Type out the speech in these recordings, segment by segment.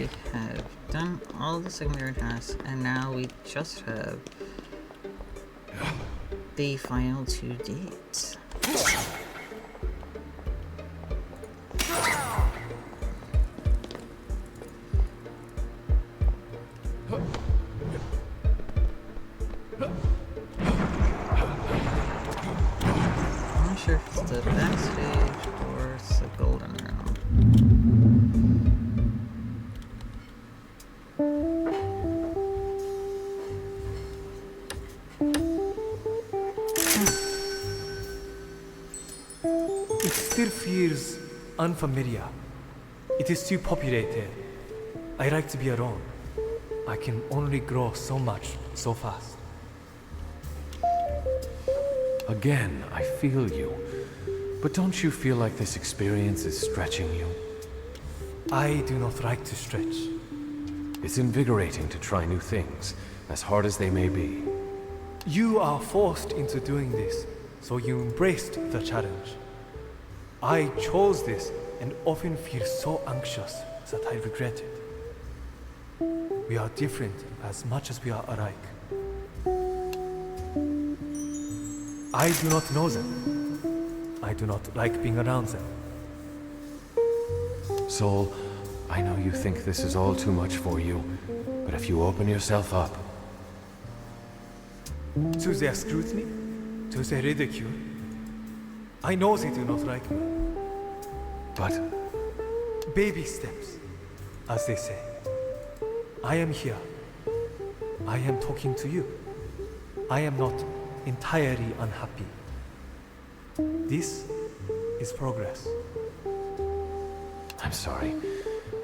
we have done all the secondary tasks, and now we just have the final two dates. I'm not sure if it's the backstage or it's the golden room. It still feels unfamiliar. It is too populated. I like to be alone. I can only grow so much, so fast. Again, I feel you. But don't you feel like this experience is stretching you? I do not like to stretch. It's invigorating to try new things, as hard as they may be. You are forced into doing this, so you embraced the challenge. I chose this and often feel so anxious that I regret it. We are different as much as we are alike. I do not know them. I do not like being around them. Soul, I know you think this is all too much for you, but if you open yourself up... To their scrutiny, to their ridicule, I know they do not like me. But... Baby steps, as they say. I am here. I am talking to you. I am not entirely unhappy. This is progress. I'm sorry.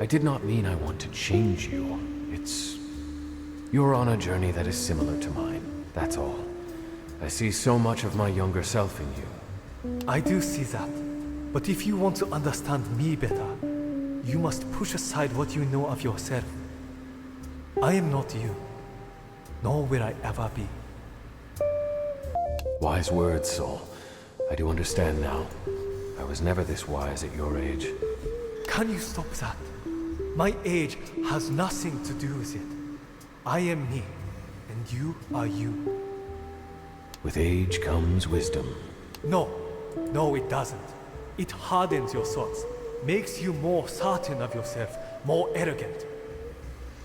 I did not mean I want to change you. It's... You're on a journey that is similar to mine, that's all. I see so much of my younger self in you. I do see that. But if you want to understand me better, you must push aside what you know of yourself. I am not you, nor will I ever be. Wise words, Soul. I do understand now. I was never this wise at your age. Can you stop that? My age has nothing to do with it. I am me, and you are you. With age comes wisdom. No, it doesn't. It hardens your thoughts, makes you more certain of yourself, more arrogant.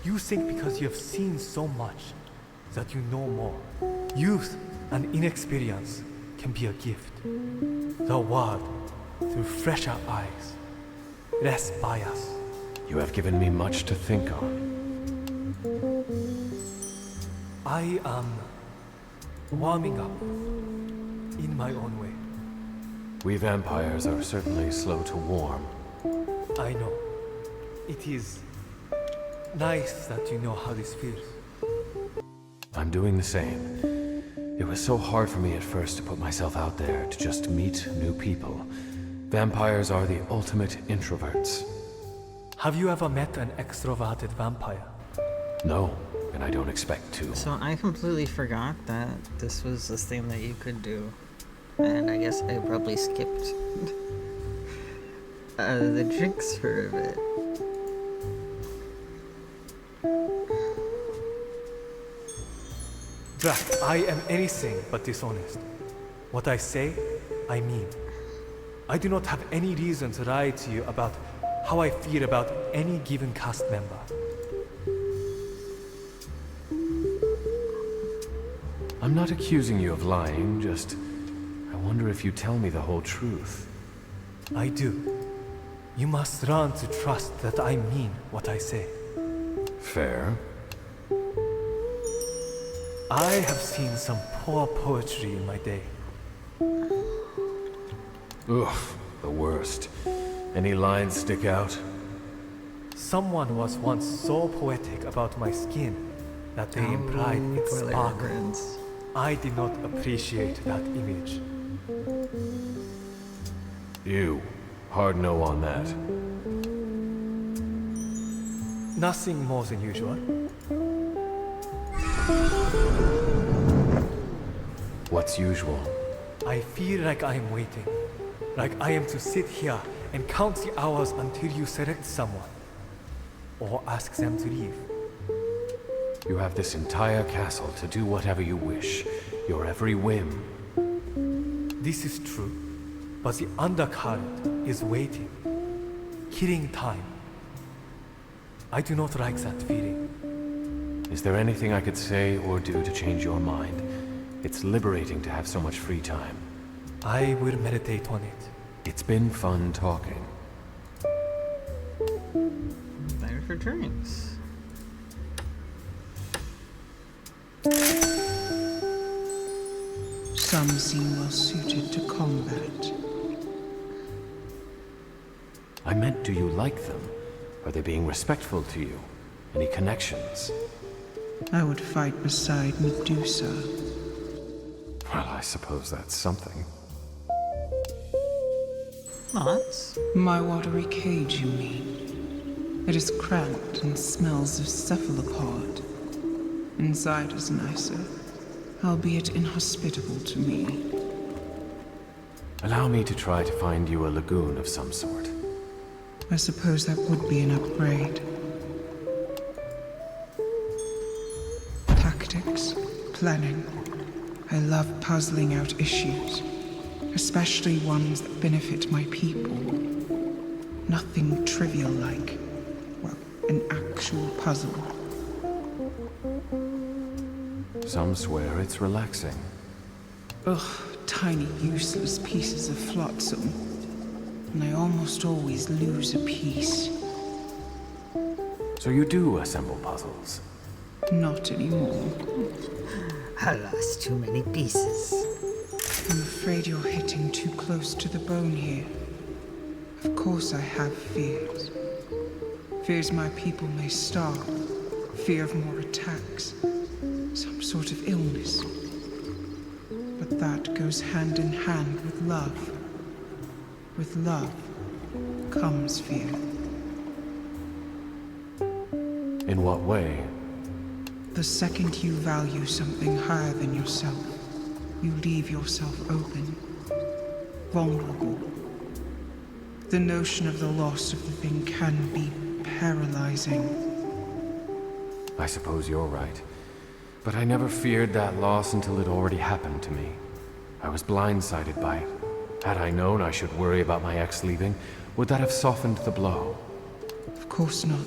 You think because you have seen so much that you know more. Youth and inexperience can be a gift. The world through fresher eyes, less bias. You have given me much to think on. I am warming up in my own way. We vampires are certainly slow to warm. I know. It is nice that you know how this feels. I'm doing the same. It was so hard for me at first to put myself out there, to just meet new people. Vampires are the ultimate introverts. Have you ever met an extroverted vampire? No, and I don't expect to. So I completely forgot that this was this thing that you could do. And I guess I probably skipped the drinks for a bit. Drac, I am anything but dishonest. What I say, I mean. I do not have any reason to lie to you about how I feel about any given cast member. I'm not accusing you of lying, just... I wonder if you tell me the whole truth. I do. You must learn to trust that I mean what I say. Fair. I have seen some poor poetry in my day. Ugh, the worst. Any lines stick out? Someone was once so poetic about my skin that they implied it sparkled. I did not appreciate that image. Ew. Hard no on that. Nothing more than usual. What's usual? I feel like I am waiting. Like I am to sit here and count the hours until you select someone. or ask them to leave. You have this entire castle to do whatever you wish, your every whim. This is true, but the undercurrent is waiting, killing time. I do not like that feeling. Is there anything I could say or do to change your mind? It's liberating to have so much free time. I will meditate on it. It's been fun talking. There for drinks. Some seem well suited to combat. I meant, do you like them? Are they being respectful to you? Any connections? I would fight beside Medusa. Well, I suppose that's something. Lots. My watery cage, you mean? It is cramped and smells of cephalopod. Inside is nicer, albeit inhospitable to me. Allow me to try to find you a lagoon of some sort. I suppose that would be an upgrade. Tactics, planning. I love puzzling out issues, especially ones that benefit my people. Nothing trivial like, well, an actual puzzle. Some swear it's relaxing. Ugh, tiny useless pieces of flotsam. And I almost always lose a piece. So you do assemble puzzles? Not anymore. I lost too many pieces. I'm afraid you're hitting too close to the bone here. Of course I have fears. Fears my people may starve. Fear of more attacks. Some sort of illness. But that goes hand in hand with love. With love comes fear. In what way? The second you value something higher than yourself, you leave yourself open, vulnerable. The notion of the loss of the thing can be paralyzing. I suppose you're right. But I never feared that loss until it already happened to me. I was blindsided by it. Had I known I should worry about my ex leaving, would that have softened the blow? Of course not.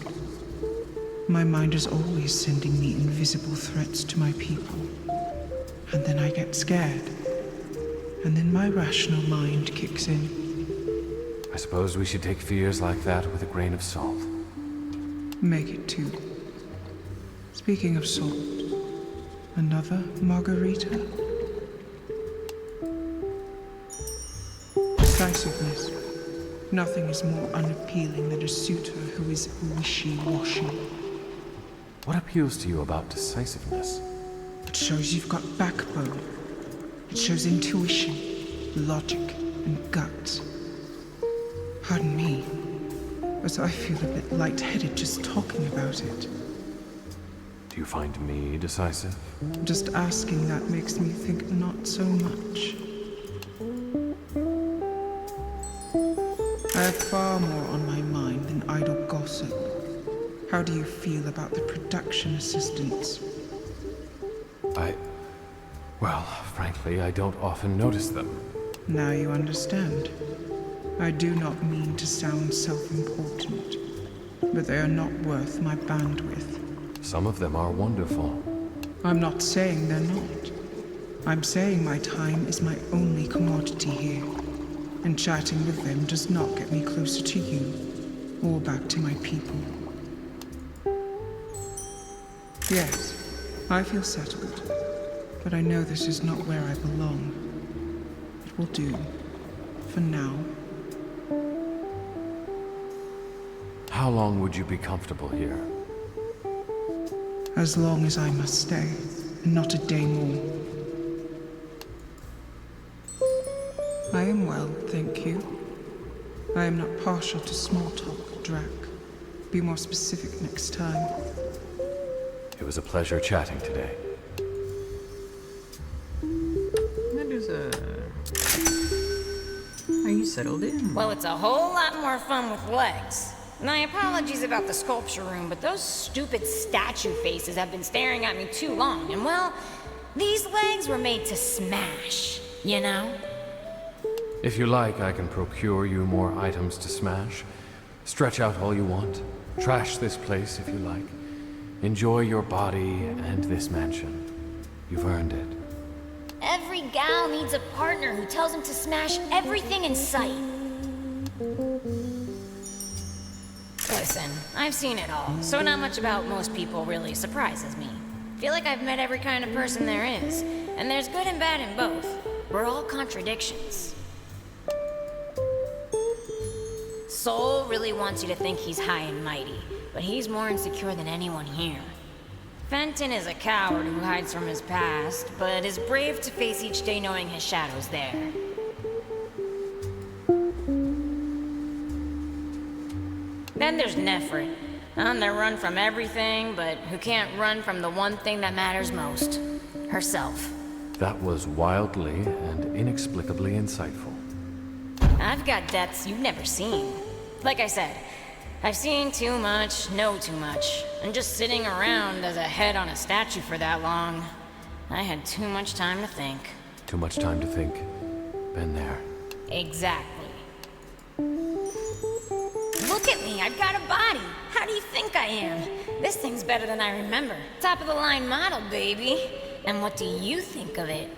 My mind is always sending me invisible threats to my people. And then I get scared. And then my rational mind kicks in. I suppose we should take fears like that with a grain of salt. Make it two. Speaking of salt, another margarita? Decisiveness. Nothing is more unappealing than a suitor who is wishy-washy. What appeals to you about decisiveness? It shows you've got backbone. It shows intuition, logic, and guts. Pardon me, but I feel a bit lightheaded just talking about it. Do you find me decisive? Just asking that makes me think not so much. I have far more on my mind than idle gossip. How do you feel about the production assistants? Well, frankly, I don't often notice them. Now you understand. I do not mean to sound self-important, but they are not worth my bandwidth. Some of them are wonderful. I'm not saying they're not. I'm saying my time is my only commodity here, and chatting with them does not get me closer to you, or back to my people. Yes, I feel settled, but I know this is not where I belong. It will do, for now. How long would you be comfortable here? As long as I must stay, and not a day more. I am well, thank you. I am not partial to small talk, Drac. Be more specific next time. It was a pleasure chatting today. Are you settled in? Well, it's a whole lot more fun with legs. My apologies about the sculpture room, but those stupid statue faces have been staring at me too long, and well, these legs were made to smash, you know? If you like, I can procure you more items to smash. Stretch out all you want. Trash this place if you like. Enjoy your body and this mansion. You've earned it. Every gal needs a partner who tells them to smash everything in sight. Listen, I've seen it all, so not much about most people really surprises me. Feel like I've met every kind of person there is, and there's good and bad in both. We're all contradictions. Soul really wants you to think he's high and mighty, but he's more insecure than anyone here. Fenton is a coward who hides from his past, but is brave to face each day knowing his shadow's there. Then there's Nefrit, on the run from everything, but who can't run from the one thing that matters most, herself. That was wildly and inexplicably insightful. I've got depths you've never seen. Like I said, I've seen too much, know too much, and just sitting around as a head on a statue for that long, I had too much time to think. Too much time to think. Been there. Exactly. Look at me, I've got a body. How do you think I am? This thing's better than I remember. Top of the line model, baby. And what do you think of it?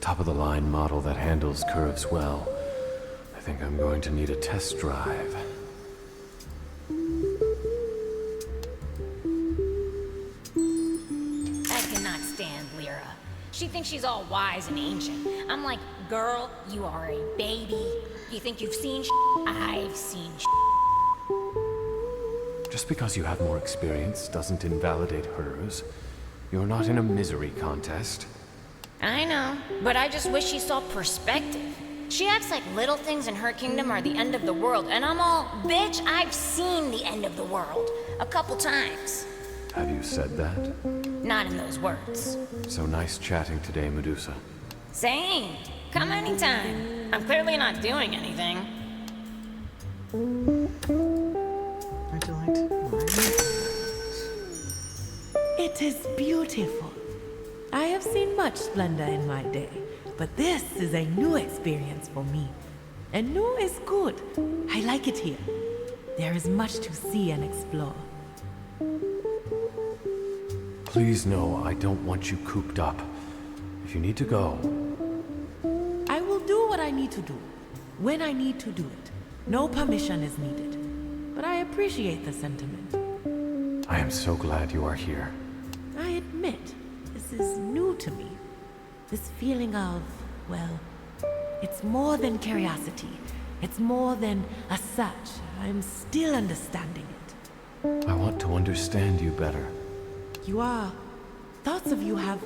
Top of the line model that handles curves well. I think I'm going to need a test drive. I cannot stand Lyra. She thinks she's all wise and ancient. I'm like, girl, you are a baby. You think you've seen I've seen Just because you have more experience doesn't invalidate hers. You're not in a misery contest. I know, but I just wish she saw perspective. She acts like little things in her kingdom are the end of the world, and I'm all, bitch, I've seen the end of the world. A couple times. Have you said that? Not in those words. So nice chatting today, Medusa. Same. Come anytime. I'm clearly not doing anything. Would you like to wine? It is beautiful. I have seen much splendor in my day, but this is a new experience for me. And new is good. I like it here. There is much to see and explore. Please know I don't want you cooped up. If you need to go, I will do what I need to do, when I need to do it. No permission is needed. But I appreciate the sentiment. I am so glad you are here. I admit, this is new to me. This feeling of, well, it's more than curiosity. It's more than a search. I'm still understanding it. I want to understand you better. You are. Thoughts of you have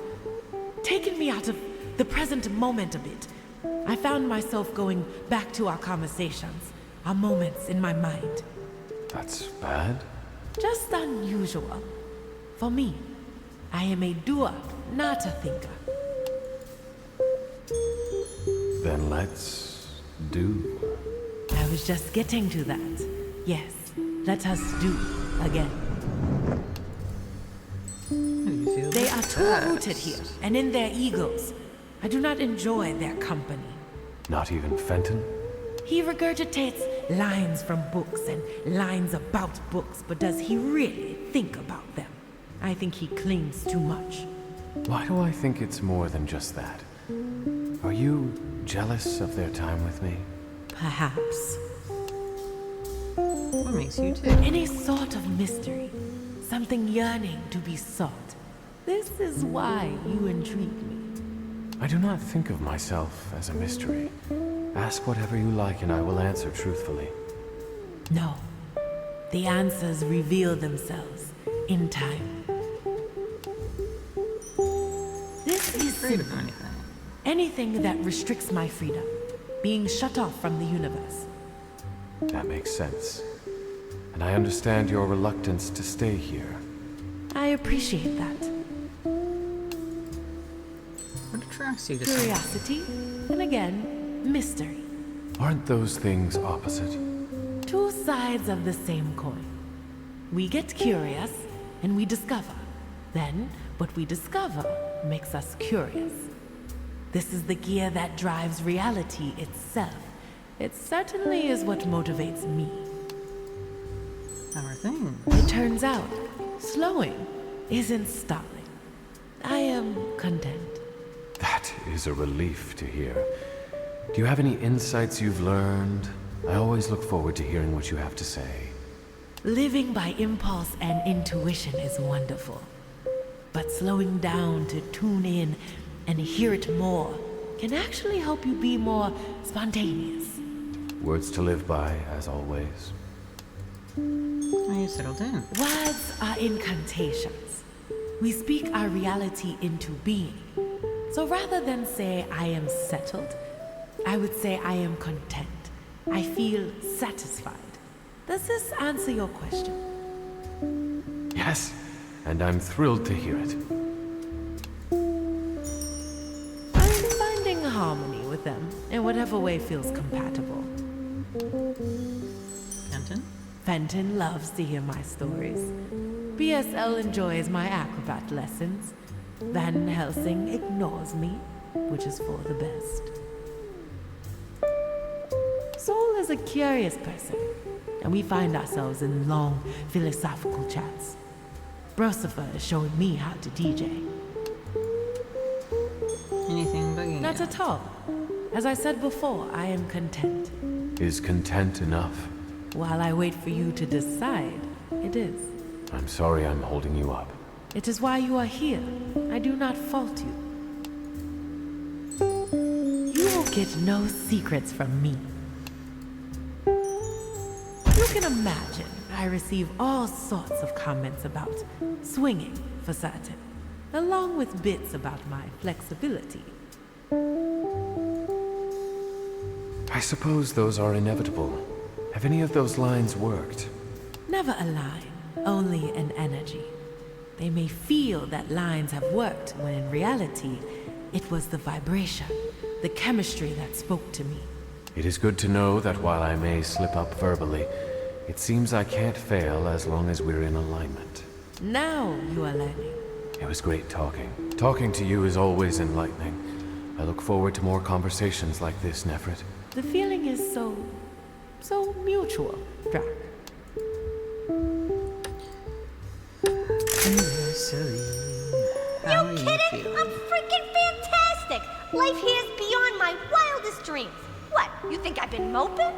taken me out of the present moment a bit. I found myself going back to our conversations, our moments in my mind. That's bad? Just unusual. For me, I am a doer, not a thinker. Then let's do. I was just getting to that. Yes, let us do again. How do you feel They about are too that? rooted here and in their egos. I do not enjoy their company. Not even Fenton? He regurgitates lines from books and lines about books, but does he really think about them? I think he clings too much. Why do I think it's more than just that? Are you jealous of their time with me? Perhaps. What makes you tick? Any sort of mystery. Something yearning to be sought. This is why you intrigue me. I do not think of myself as a mystery. Ask whatever you like and I will answer truthfully. No. The answers reveal themselves in time. This is Afraid of anything. anything that restricts my freedom. Being shut off from the universe. That makes sense. And I understand your reluctance to stay here. I appreciate that. What attracts you to someone? Curiosity, and again, mystery. Aren't those things opposite? Two sides of the same coin. We get curious, and we discover. Then, what we discover makes us curious. This is the gear that drives reality itself. It certainly is what motivates me. Our thing. It turns out, slowing isn't stalling. I am content. That is a relief to hear. Do you have any insights you've learned? I always look forward to hearing what you have to say. Living by impulse and intuition is wonderful. But slowing down to tune in and hear it more can actually help you be more spontaneous. Words to live by, as always. Are you settled in? Words are incantations. We speak our reality into being. So rather than say I am settled, I would say I am content. I feel satisfied. Does this answer your question? Yes, and I'm thrilled to hear it. I'm finding harmony with them in whatever way feels compatible. Fenton? Fenton loves to hear my stories. BSL enjoys my acrobat lessons. Van Helsing ignores me, which is for the best. Soul is a curious person, and we find ourselves in long philosophical chats. Brosifer is showing me how to DJ. Anything bugging Not you? at all. As I said before, I am content. Is content enough? While I wait for you to decide, it is. I'm sorry I'm holding you up. It is why you are here. I do not fault you. You will get no secrets from me. You can imagine I receive all sorts of comments about swinging for certain, along with bits about my flexibility. I suppose those are inevitable. Have any of those lines worked? Never a line, only an energy. They may feel that lines have worked when in reality, it was the vibration, the chemistry that spoke to me. It is good to know that while I may slip up verbally, it seems I can't fail as long as we're in alignment. Now you are learning. It was great talking. Talking to you is always enlightening. I look forward to more conversations like this, Nefrit. The feeling is so mutual, Drac. How are You you kidding? feeling? I'm freaking fantastic! Life here is beyond my wildest dreams. What, you think I've been moping?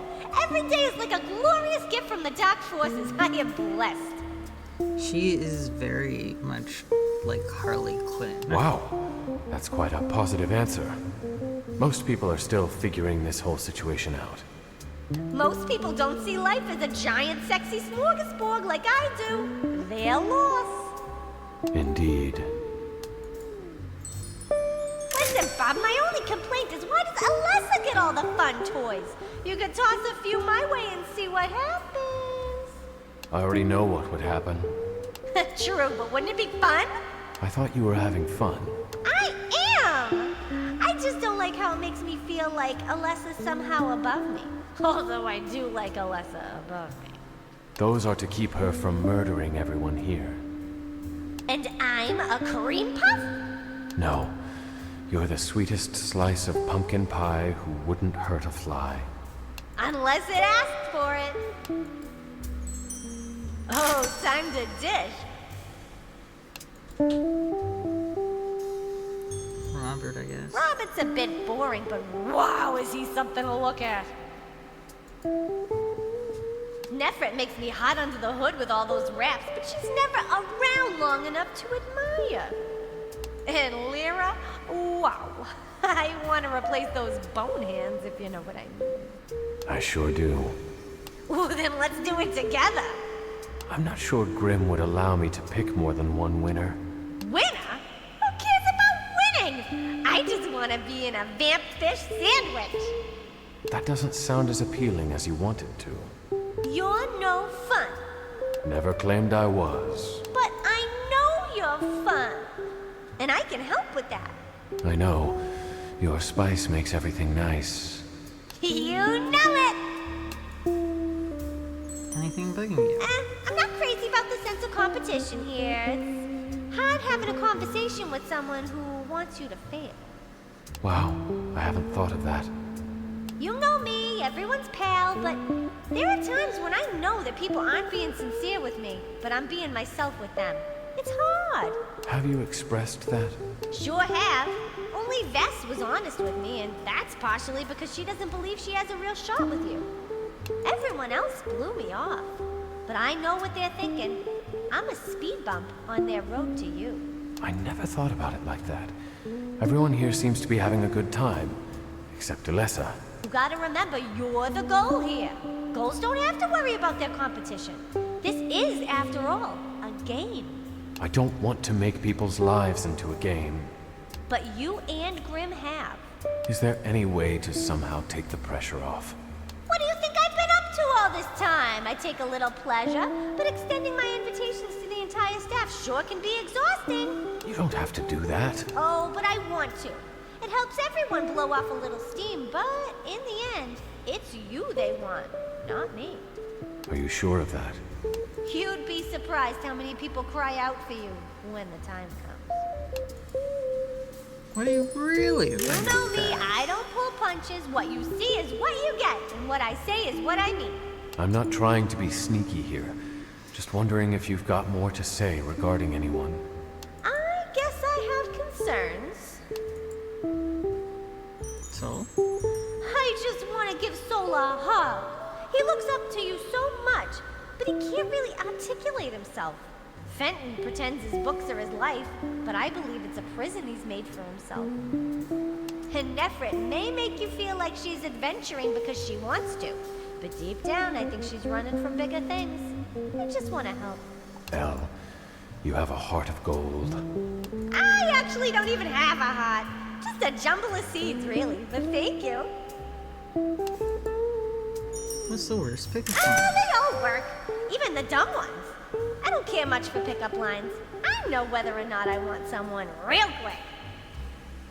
Every day is like a glorious gift from the dark forces. I am blessed. She is very much like Harley Quinn. Wow, that's quite a positive answer. Most people are still figuring this whole situation out. Most people don't see life as a giant sexy smorgasbord like I do. They're lost. Indeed. Listen, Bob, my only complaint is why does Alessa get all the fun toys? You could toss a few my way and see what happens. I already know what would happen. True, but wouldn't it be fun? I thought you were having fun. I am! I just don't like how it makes me feel like Alessa's somehow above me. Although I do like Alessa above me. Those are to keep her from murdering everyone here. And I'm a cream puff? No, you're the sweetest slice of pumpkin pie who wouldn't hurt a fly. Unless it asked for it. Oh, time to dish. Robert, I guess. Robert's a bit boring, but wow, is he something to look at. Nefret makes me hot under the hood with all those raps, but she's never around long enough to admire. And Lyra, wow. I want to replace those bone hands, if you know what I mean. I sure do. Well, then let's do it together. I'm not sure Grimm would allow me to pick more than one winner. Winner? Who cares about winning? I just want to be in a vamp fish sandwich. That doesn't sound as appealing as you want it to. You're no fun, Never claimed I was. but I know you're fun. And I can help with that. I know. Your spice makes everything nice. You know it! Anything bugging you? I'm not crazy about the sense of competition here. It's hard having a conversation with someone who wants you to fail. Wow, I haven't thought of that. You know me, everyone's pal, but there are times when I know that people aren't being sincere with me, but I'm being myself with them. It's hard. Have you expressed that? Sure have. Only Vess was honest with me, and that's partially because she doesn't believe she has a real shot with you. Everyone else blew me off. But I know what they're thinking. I'm a speed bump on their road to you. I never thought about it like that. Everyone here seems to be having a good time, except Alessa. You gotta remember, you're the goal here. Goals don't have to worry about their competition. This is, after all, a game. I don't want to make people's lives into a game. But you and Grim have. Is there any way to somehow take the pressure off? What do you think I've been up to all this time? I take a little pleasure, but extending my invitations to the entire staff sure can be exhausting. You don't have to do that. Oh, but I want to. It helps everyone blow off a little steam, but in the end, it's you they want, not me. Are you sure of that? You'd be surprised how many people cry out for you when the time comes. What do you really You think? know me, That? I don't pull punches. What you see is what you get, and what I say is what I mean. I'm not trying to be sneaky here. Just wondering if you've got more to say regarding anyone. I guess I have concerns. So? I just want to give Sola a hug. He looks up to you so much, but he can't really articulate himself. Fenton pretends his books are his life, but I believe it's a prison he's made for himself. And Nefrit may make you feel like she's adventuring because she wants to, but deep down I think she's running from bigger things. I just want to help. Elle, you have a heart of gold. I actually don't even have a heart. Just a jumble of seeds, really, but thank you. What's the worst pickup Oh, line? they all work. Even the dumb ones. I don't care much for pickup lines. I know whether or not I want someone real quick.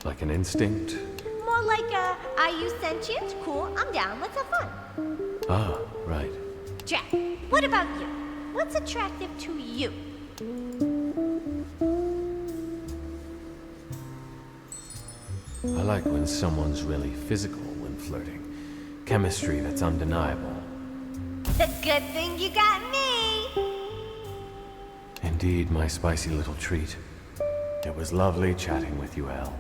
Like an instinct? More like a, are you sentient? Cool, I'm down, let's have fun. Ah, right. Jack, what about you? What's attractive to you? I like when someone's really physical when flirting. Chemistry that's undeniable. The good thing you got me. Indeed, my spicy little treat. It was lovely chatting with you, Elle.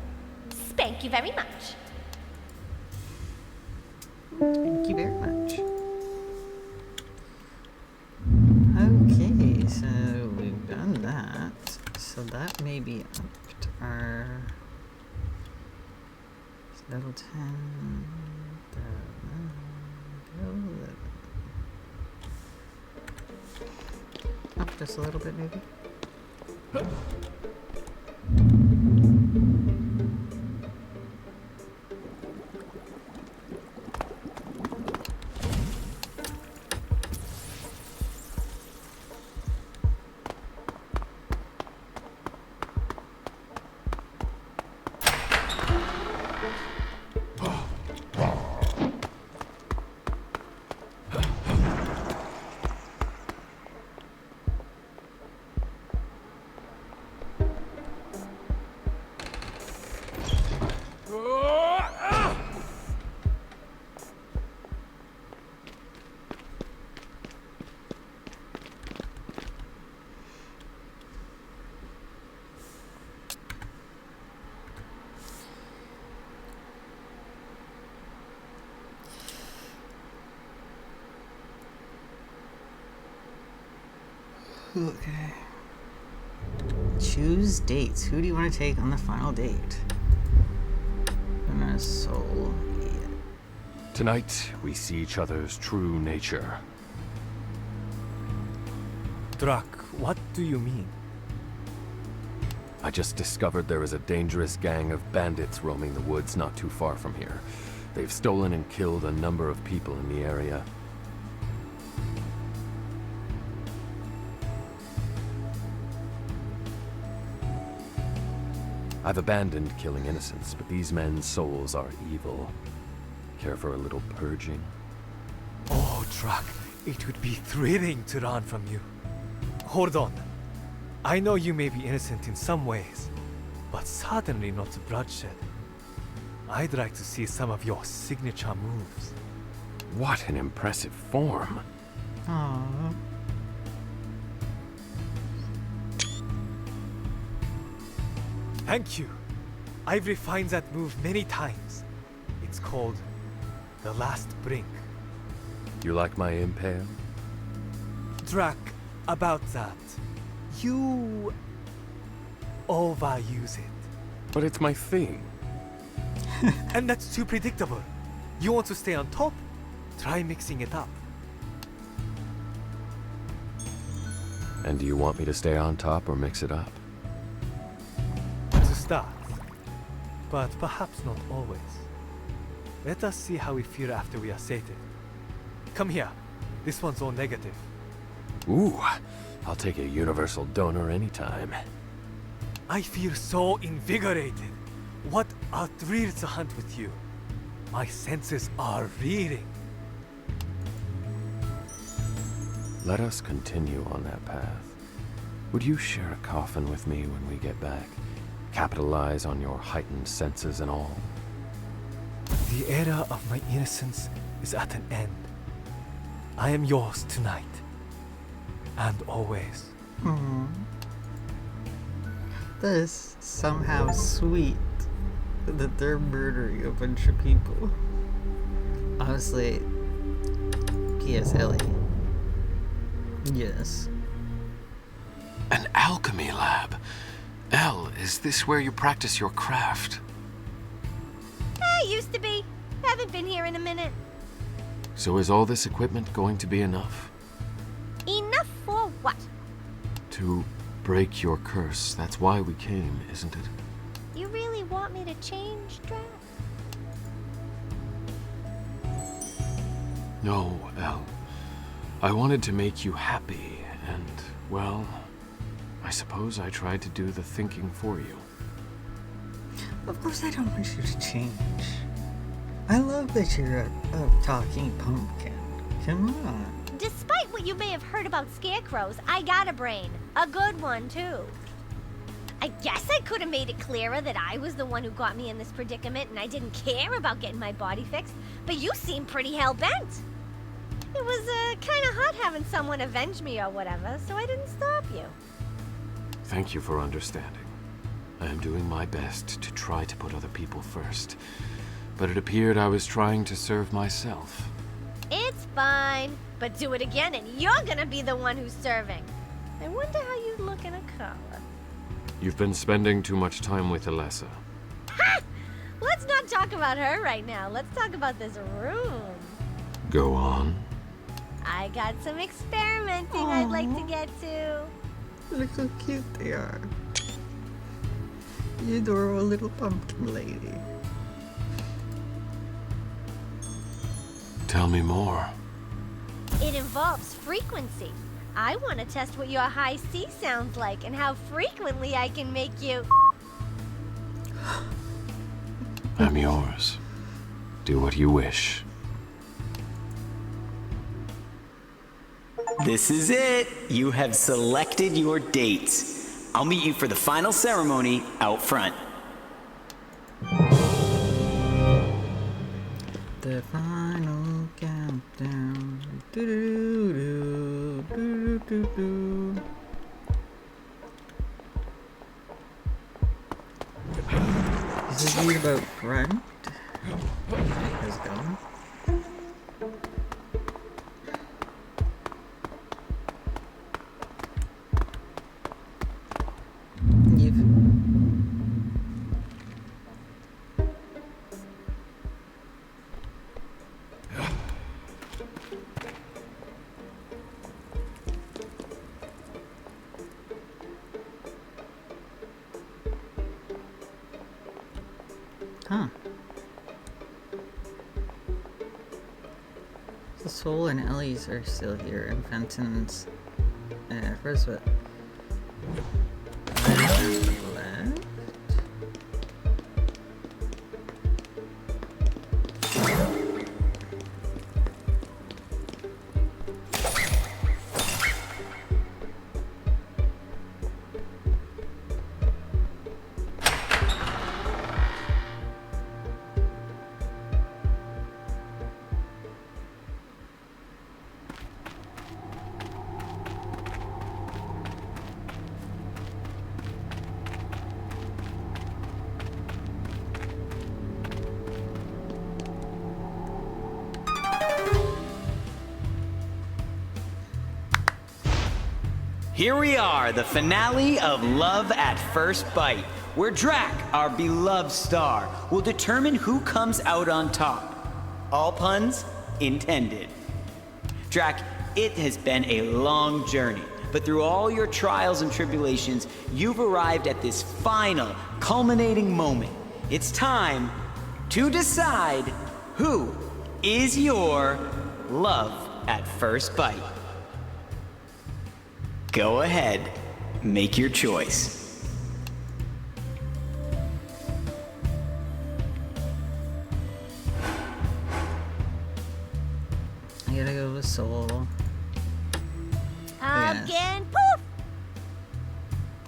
Thank you very much. Thank you very much. Okay, so we've done that. So that may be upped our level 10. Up just a little bit, maybe. Okay. Choose dates. Who do you want to take on the final date? Soul. Tonight, we see each other's true nature. Drak, what do you mean? I just discovered there is a dangerous gang of bandits roaming the woods not too far from here. They've stolen and killed a number of people in the area. I've abandoned killing innocents, but these men's souls are evil. Care for a little purging? Oh, Drac, it would be thrilling to run from you. Hold on. I know you may be innocent in some ways, but certainly not bloodshed. I'd like to see some of your signature moves. What an impressive form. Aww. Thank you. I've refined that move many times. It's called the last brink. You like my impale? Drac, about that. You overuse it. But it's my thing. And that's too predictable. You want to stay on top? Try mixing it up. And do you want me to stay on top or mix it up? To start. But perhaps not always. Let us see how we feel after we are sated. Come here. This one's all negative. Ooh, I'll take a universal donor anytime. I feel so invigorated. What a thrill to hunt with you. My senses are reeling. Let us continue on that path. Would you share a coffin with me when we get back? Capitalize on your heightened senses and all? The era of my innocence is at an end. I am yours tonight. And always. Aww. That is somehow sweet that they're murdering a bunch of people. Honestly, P.S. Ellie. Yes. An alchemy lab. Elle, is this where you practice your craft? Used to be. Haven't been here in a minute. So is all this equipment going to be enough? Enough for what? To break your curse. That's why we came, isn't it? You really want me to change, Drac? No, Elle. I wanted to make you happy, and, well, I suppose I tried to do the thinking for you. Of course I don't want you to change. I love that you're a talking pumpkin. Come on. Despite what you may have heard about scarecrows, I got a brain. A good one, too. I guess I could have made it clearer that I was the one who got me in this predicament and I didn't care about getting my body fixed, but you seem pretty hell-bent. It was kind of hot having someone avenge me or whatever, so I didn't stop you. Thank you for understanding. I am doing my best to try to put other people first, but it appeared I was trying to serve myself. It's fine, but do it again and you're gonna be the one who's serving. I wonder how you'd look in a collar. You've been spending too much time with Alessa. Ha! Let's not talk about her right now. Let's talk about this room. Go on. I got some experimenting I'd like to get to. Look how cute they are. You adorable little pumpkin lady. Tell me more. It involves frequency. I want to test what your high C sounds like and how frequently I can make you... I'm yours. Do what you wish. This is it. You have selected your dates. I'll meet you for the final ceremony out front. The final countdown. Do-do-do-do-do-do-do. Is this read about front? How's it going? Huh. So Soul and Ellie's are still here, and Fenton's where's what? Left? Here we are, the finale of Love at First Bite, where Drac, our beloved star, will determine who comes out on top. All puns intended. Drac, it has been a long journey, but through all your trials and tribulations, you've arrived at this final, culminating moment. It's time to decide who is your love at first bite. Go ahead, make your choice. I gotta go with Soul. Yes. Again, poof!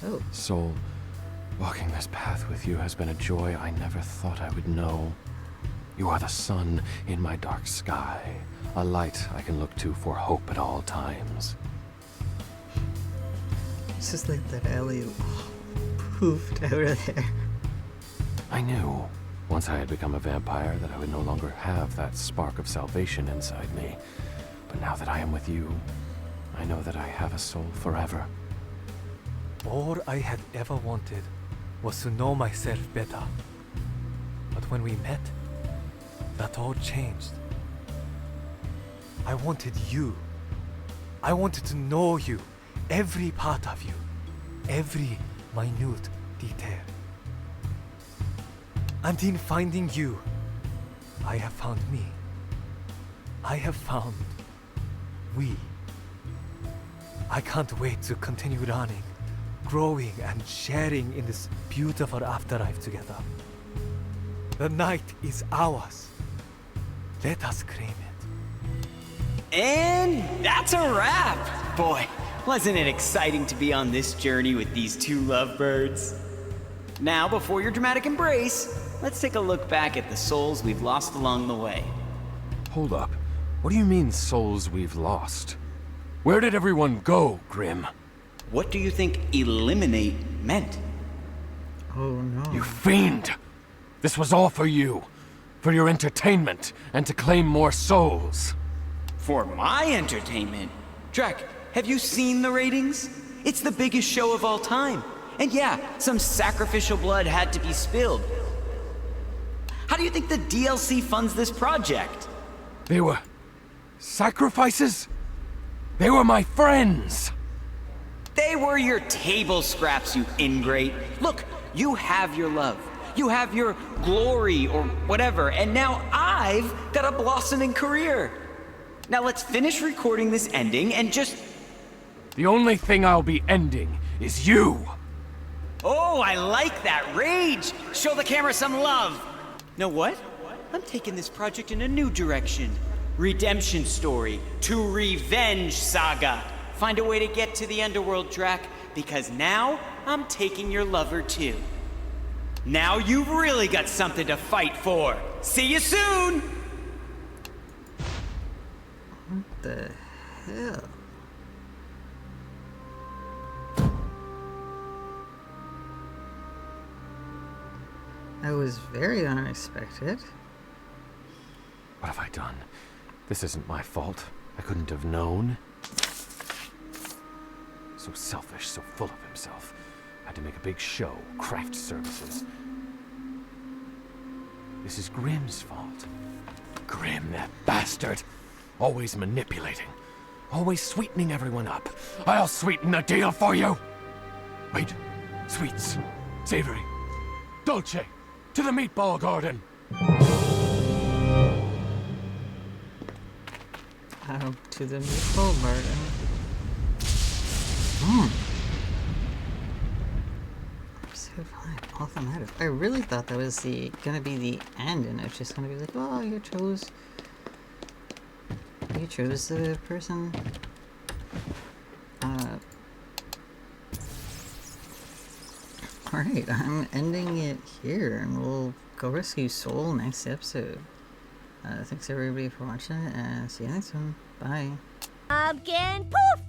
Oh, Soul, walking this path with you has been a joy I never thought I would know. You are the sun in my dark sky, a light I can look to for hope at all times. it's just like that alley poofed out of there. I knew, once I had become a vampire, that I would no longer have that spark of salvation inside me. But now that I am with you, I know that I have a soul forever. All I had ever wanted was to know myself better. But when we met, that all changed. I wanted you. I wanted to know you, every part of you, every minute detail. And in finding you, I have found me. I have found we. I can't wait to continue running, growing and sharing in this beautiful afterlife together. The night is ours. Let us claim it. And that's a wrap! Boy, wasn't it exciting to be on this journey with these two lovebirds? Now, before your dramatic embrace, let's take a look back at the souls we've lost along the way. Hold up. What do you mean, souls we've lost? Where did everyone go, Grim? What do you think eliminate meant? Oh no. You fiend! This was all for you. For your entertainment, and to claim more souls. For my entertainment? Drac, have you seen the ratings? It's the biggest show of all time. And yeah, some sacrificial blood had to be spilled. How do you think the DLC funds this project? They were... sacrifices? They were my friends! They were your table scraps, you ingrate. Look, you have your love. You have your glory or whatever, and now I've got a blossoming career. Now let's finish recording this ending and just... The only thing I'll be ending is you! Oh, I like that rage! Show the camera some love! Know what? I'm taking this project in a new direction. Redemption story to revenge saga. Find a way to get to the underworld, Drac, because now I'm taking your lover too. Now you've really got something to fight for. See you soon! What the hell? That was very unexpected. What have I done? This isn't my fault. I couldn't have known. So selfish, so full of himself. Had to make a big show, craft services. This is Grimm's fault. Grim, that bastard. Always manipulating. Always sweetening everyone up. I'll sweeten the deal for you! Wait. Sweets. Savory. Dolce. To the meatball garden. Out to the meatball garden. So fine, all that matters. I really thought that was gonna be the end, and it's just gonna be like, oh, you chose the person. Alright, I'm ending it here, and we'll go rescue Soul next episode. Thanks everybody for watching, and see you next one. Bye. Again, poof!